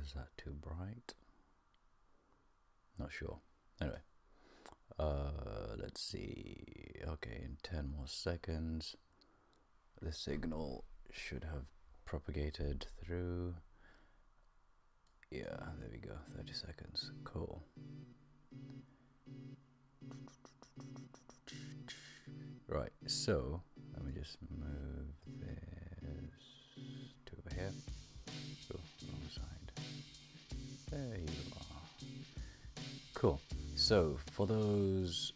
is that too bright? Not sure. Anyway, let's see. Okay, in 10 more seconds, the signal should have propagated through. Yeah, there we go. 30 seconds. Cool. Right, so let me just move this to over here. Oh, wrong side. There you are. Cool. So for those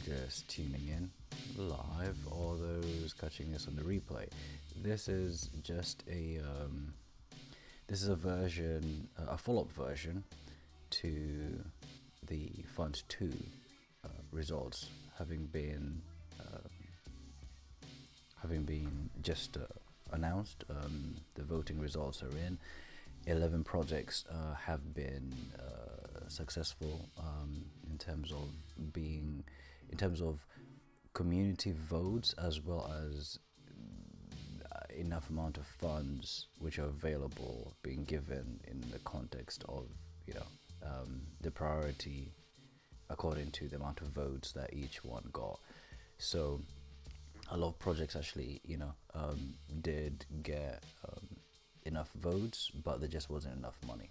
just tuning in live or those catching this on the replay, this is just a version, a follow-up version to the FUND2 results having been just announced. The voting results are in. 11 projects have been successful in terms of community votes, as well as enough amount of funds which are available being given in the context of the priority according to the amount of votes that each one got. So a lot of projects actually did get enough votes, but there just wasn't enough money.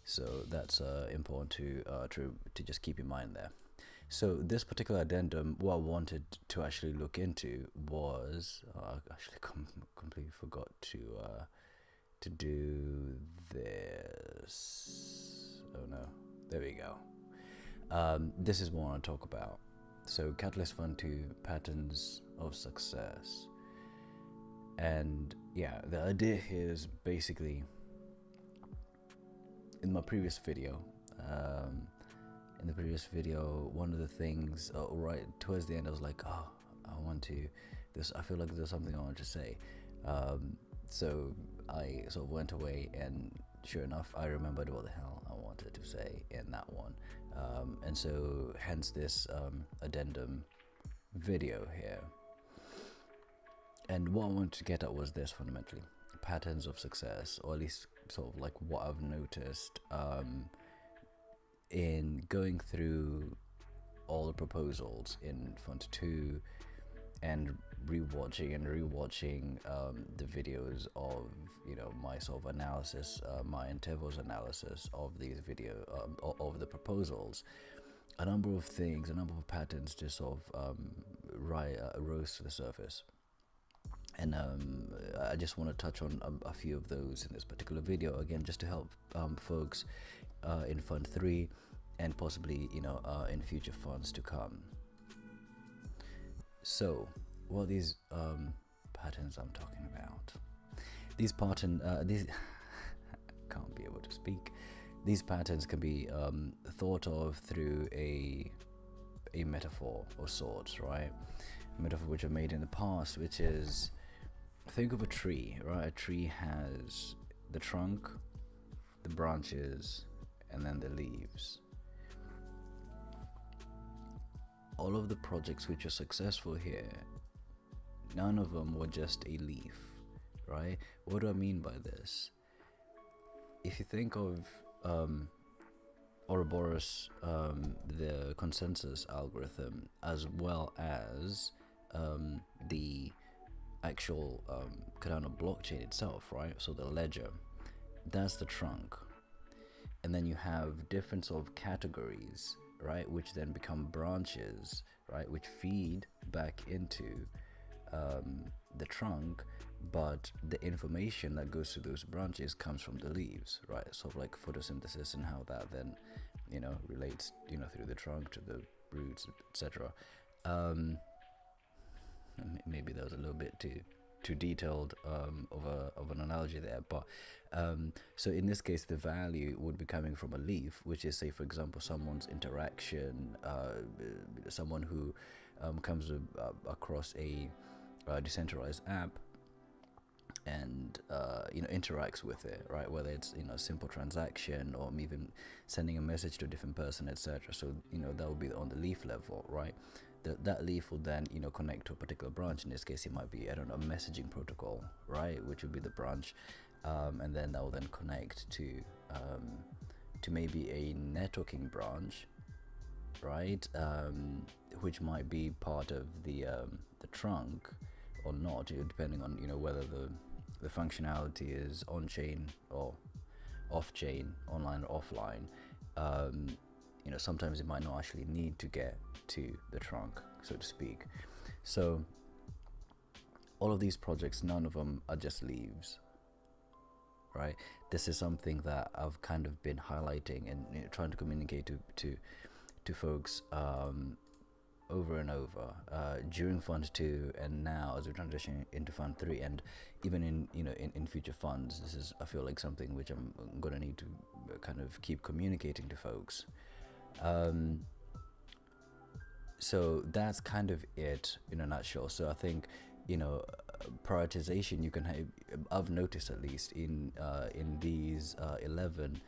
So that's important to just keep in mind there. So this particular addendum, what I wanted to actually look into was I actually completely forgot to do this. Oh no, there we go. This is what I want to talk about. So Catalyst FUND2 patterns of success. And yeah, the idea here is basically, in my previous video, one of the things, right towards the end, I was like, oh, I feel like there's something I want to say. So I sort of went away, and sure enough, I remembered what the hell I wanted to say in that one. And so hence this addendum video here. And what I wanted to get at was this, fundamentally: patterns of success, or at least sort of like what I've noticed in going through all the proposals in FUND2 and rewatching the videos of my sort of analysis, my intervals analysis of these of the proposals. A number of things, a number of patterns just sort of rose to the surface. And I just want to touch on a few of those in this particular video, again, just to help folks in FUND3 and possibly in future funds to come. So what are these patterns I'm talking about? These can't be able to speak. These patterns can be thought of through a metaphor of sorts, right? A metaphor which I made in the past, which is, think of a tree, right? A tree has the trunk, the branches, and then the leaves. All of the projects which are successful here, none of them were just a leaf, right? What do I mean by this? If you think of Ouroboros, the consensus algorithm, as well as the actual Cardano blockchain itself, right? So the ledger, that's the trunk. And then you have different sort of categories, right, which then become branches, right, which feed back into the trunk, but the information that goes to those branches comes from the leaves, right? Sort of like photosynthesis and how that then relates through the trunk to the roots, etc. Maybe that was a little bit too detailed of an analogy there, but so in this case, the value would be coming from a leaf, which is, say for example, someone's interaction, someone who comes across a decentralized app and interacts with it, right? Whether it's a simple transaction or even sending a message to a different person, etc. So that would be on the leaf level, right? That leaf will then connect to a particular branch. In this case, it might be, I don't know, a messaging protocol, right, which would be the branch, and then that will then connect to maybe a networking branch, right? Which might be part of the trunk or not, depending on whether the functionality is on chain or off chain, online or offline. Sometimes it might not actually need to get to the trunk, so to speak. So all of these projects, none of them are just leaves, right? This is something that I've kind of been highlighting and trying to communicate to folks over and over during FUND2 and now as we transition into FUND3, and even in future funds. This is, I feel like, something which I'm gonna need to kind of keep communicating to folks. So that's kind of it in a nutshell. So I think prioritization you can have, I've noticed at least in these 11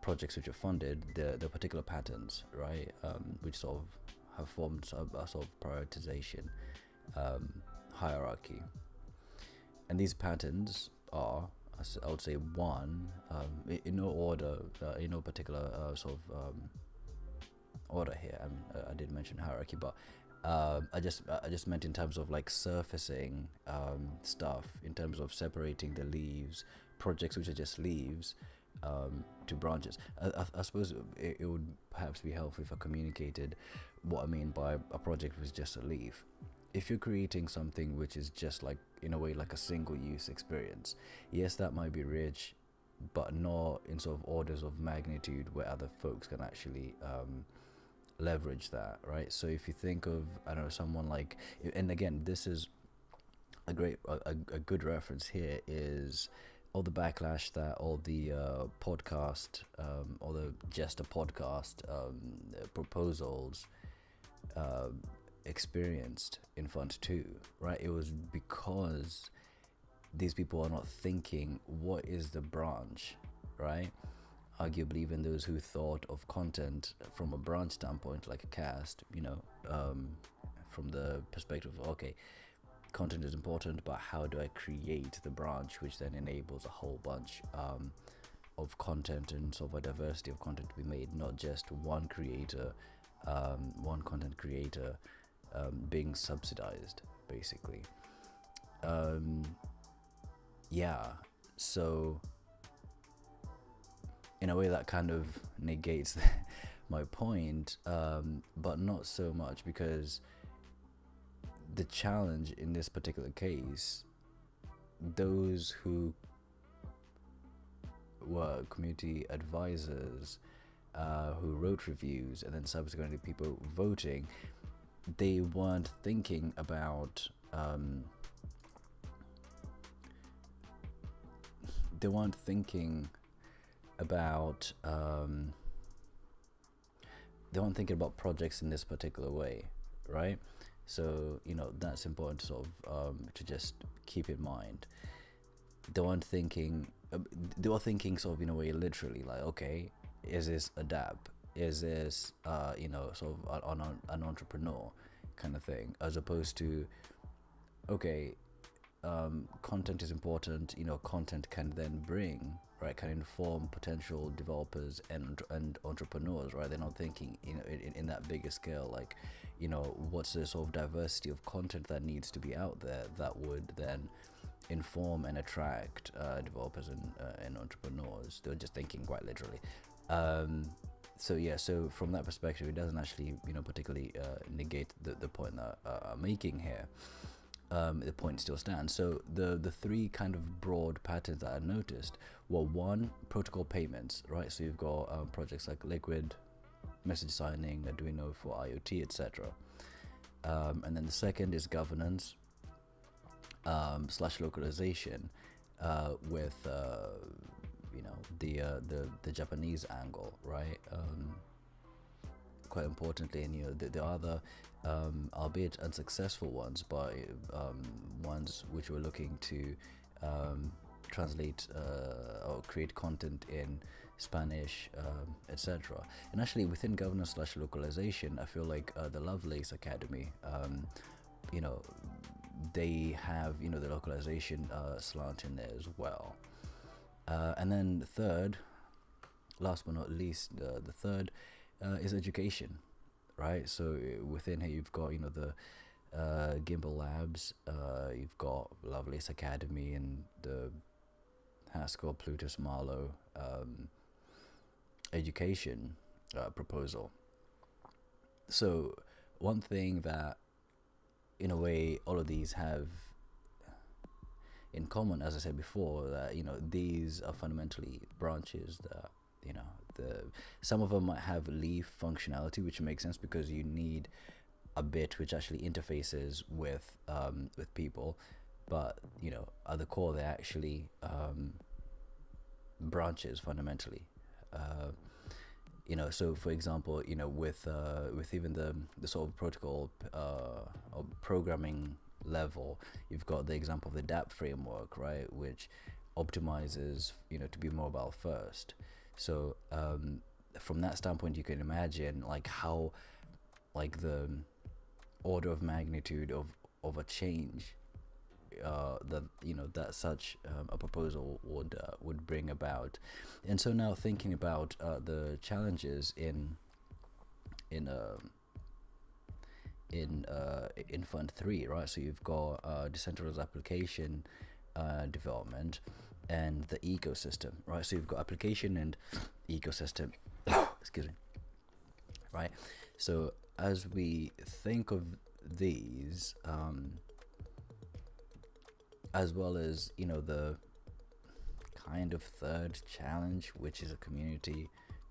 projects which are funded, the particular patterns, right, which sort of have formed a sort of prioritization hierarchy. And these patterns are, I would say, one, in no order, in no particular sort of order here. I did mention hierarchy, but I just meant in terms of like surfacing stuff, in terms of separating the leaves, projects which are just leaves, to branches. I suppose it would perhaps be helpful if I communicated what I mean by a project was just a leaf. If you're creating something which is just like, in a way, like a single use experience, yes, that might be rich, but not in sort of orders of magnitude where other folks can actually leverage that, right? So if you think of, I don't know, someone like, and again, this is a good reference here, is all the backlash that all the podcast, all the just a podcast proposals experienced in FUND2, right? It was because these people are not thinking, what is the branch, right? Arguably, even those who thought of content from a branch standpoint, like a cast, from the perspective of, okay, content is important, but how do I create the branch, which then enables a whole bunch of content and sort of a diversity of content to be made, not just one creator, one content creator being subsidized, basically. So in a way that kind of negates my point, but not so much, because the challenge in this particular case, those who were community advisors, who wrote reviews, and then subsequently people voting, they weren't thinking about projects in this particular way, right? So that's important to sort of to just keep in mind. They weren't thinking sort of in a way literally, like, okay, is this a dab, is this sort of an entrepreneur kind of thing, as opposed to, okay, content is important, content can then bring, right, can inform potential developers and entrepreneurs, right? They're not thinking in that bigger scale, like, what's the sort of diversity of content that needs to be out there that would then inform and attract developers and entrepreneurs. They're just thinking quite literally. So from that perspective, it doesn't actually particularly negate the point that I'm making here. The point still stands. So the three kind of broad patterns that I noticed were: one, protocol payments, right? So you've got projects like Liquid, message signing, Arduino for IoT, etc. And then the second is governance / localization, with the Japanese angle, right? Quite importantly, and the other, albeit unsuccessful ones, but ones which were looking to translate or create content in Spanish, etc. And actually, within governance / localization, I feel like the Lovelace Academy, they have, you know, the localization slant in there as well. And then the third, last but not least, the third is education, right? So within here you've got, you know, the Gimbal Labs, you've got Lovelace Academy and the Haskell Plutus Marlowe education proposal. So one thing that, in a way, all of these have in common, as I said before, that, you know, these are fundamentally branches that, you know, some of them might have leaf functionality, which makes sense because you need a bit which actually interfaces with people, but, you know, at the core they're actually branches fundamentally. You know, so for example, you know, with even the sort of protocol or programming level, you've got the example of the DApp framework, right, which optimizes, you know, to be mobile first. So from that standpoint, you can imagine like how, like, the order of magnitude of a change that, you know, that such a proposal would bring about. And so now thinking about the challenges in FUND2, right? So you've got decentralized application development and the ecosystem, right? So you've got application and ecosystem. Excuse me. Right. So as we think of these, as well as, you know, the kind of third challenge, which is a community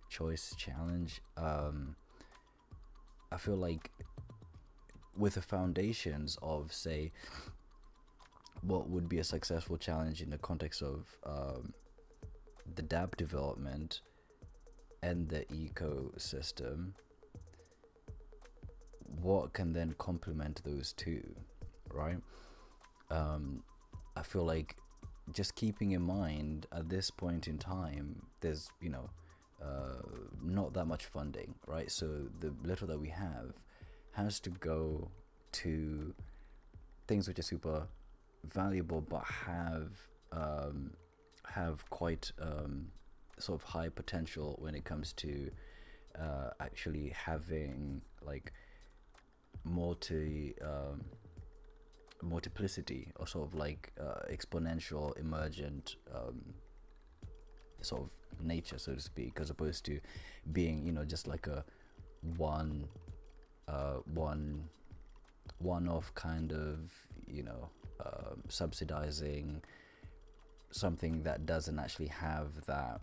choice challenge, I feel like with the foundations of, say, what would be a successful challenge in the context of the DApp development and the ecosystem, what can then complement those two, right? I feel like just keeping in mind at this point in time, there's, you know, not that much funding, right? So the little that we have has to go to things which are super valuable but have quite sort of high potential when it comes to actually having like multiplicity or sort of like exponential emergent sort of nature, so to speak, as opposed to being, you know, just like a one-off kind of, you know, subsidizing something that doesn't actually have that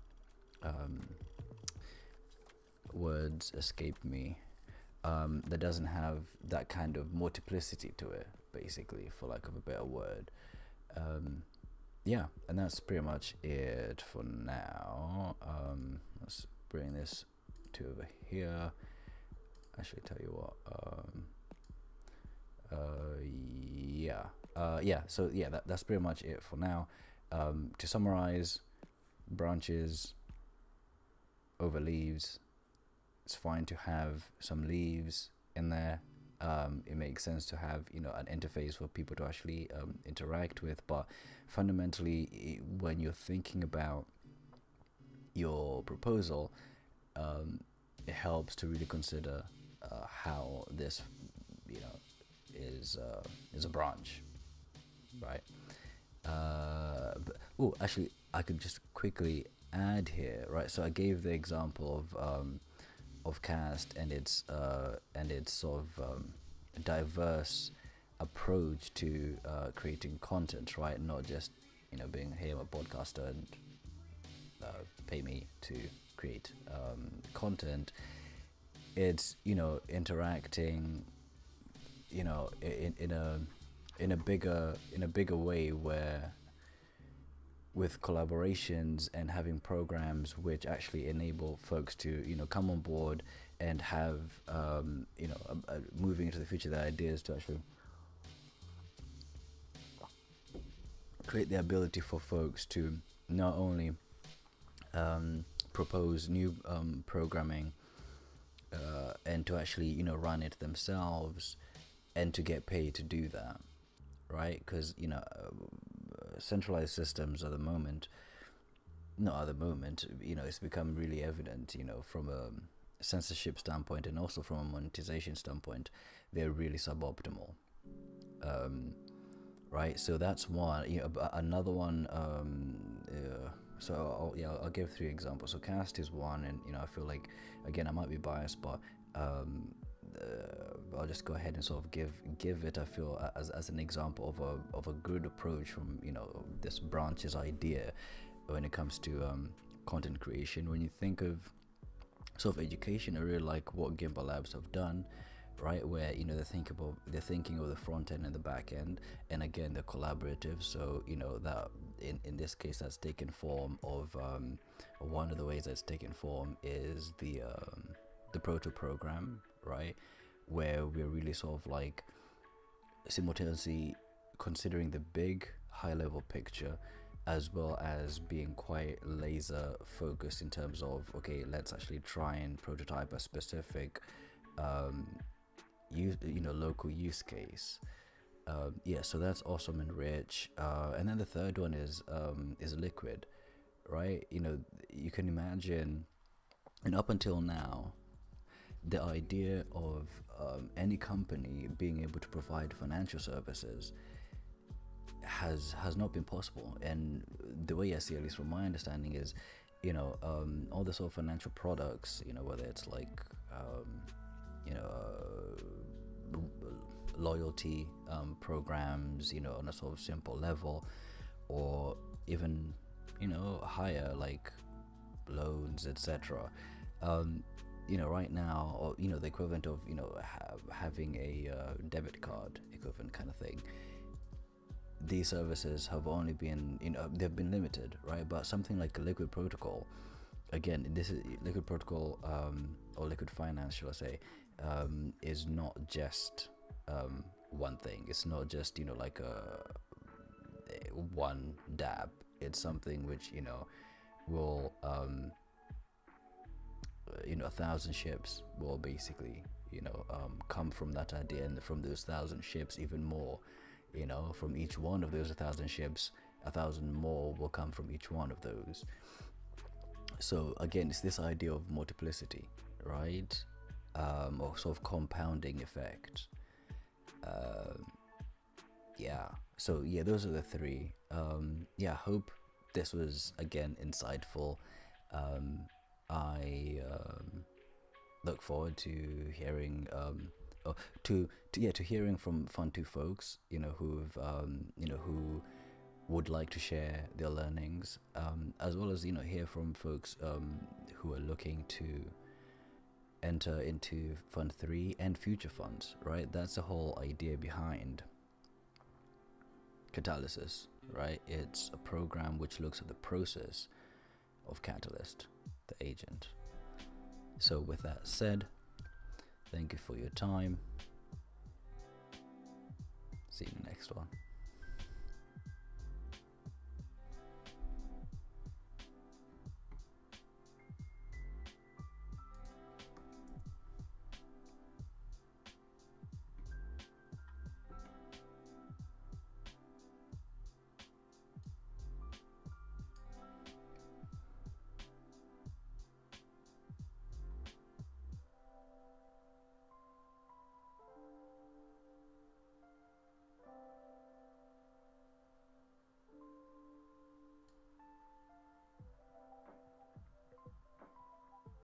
words escape me, that doesn't have that kind of multiplicity to it, basically, for lack of a better word. Yeah, and that's pretty much it for now. Let's bring this to over here. Actually, tell you what, so yeah, that's pretty much it for now. To summarize, branches over leaves. It's fine to have some leaves in there. It makes sense to have, you know, an interface for people to actually interact with, but fundamentally, when you're thinking about your proposal, it helps to really consider how this, you know, is a branch, right? Actually, I could just quickly add here, right? So I gave the example of Cast and its sort of diverse approach to creating content, right? Not just, you know, being, hey, I'm a podcaster and pay me to create content. It's, you know, interacting, you know, in a bigger way, where with collaborations and having programs which actually enable folks to, you know, come on board and have, you know, moving into the future, the ideas to actually create the ability for folks to not only propose new programming and to actually, you know, run it themselves and to get paid to do that, right? Because centralized systems at the moment, not at the moment, it's become really evident, from a censorship standpoint and also from a monetization standpoint, they're really suboptimal. Right, so that's one. Another one. I'll give 3 examples. So Cast is one, and I feel like, again, I might be biased, but I'll just go ahead and sort of give it, I feel, as an example of a good approach from this branch's idea when it comes to content creation. When you think of sort of education, I really like what Gimbal Labs have done, right, where they're thinking of the front end and the back end, and again, they're collaborative. So that in this case, that's taken form of one of the ways that's taken form is the proto program, right, where we're really sort of like simultaneously considering the big high level picture, as well as being quite laser focused in terms of, okay, let's actually try and prototype a specific local use case. So that's awesome and rich. And then the third one is Liquid, right? You can imagine, and up until now, the idea of any company being able to provide financial services has not been possible. And the way I see, at least from my understanding, is all the sort of financial products, whether it's like loyalty programs, on a sort of simple level, or even higher, like loans, etc. Right now, or the equivalent of having a debit card equivalent kind of thing. These services have only been, they've been limited, right? But something like a Liquid protocol, again, this is Liquid protocol, or Liquid finance, shall I say, is not just one thing. It's not just like a one dab. It's something which will 1,000 ships will basically come from that idea, and from those 1,000 ships, even more. From each one of those 1,000 ships, 1,000 more will come from each one of those. So again, it's this idea of multiplicity, right? Or sort of compounding effect. So those are the 3. Hope this was again insightful. I look forward to hearing to hearing from FUND2 folks, who would like to share their learnings, as well as hear from folks who are looking to enter into Fund 3 and future funds, right? That's the whole idea behind Catalysis, right? It's a program which looks at the process of Catalyst, the agent. So with that said, thank you for your time. See you in the next one.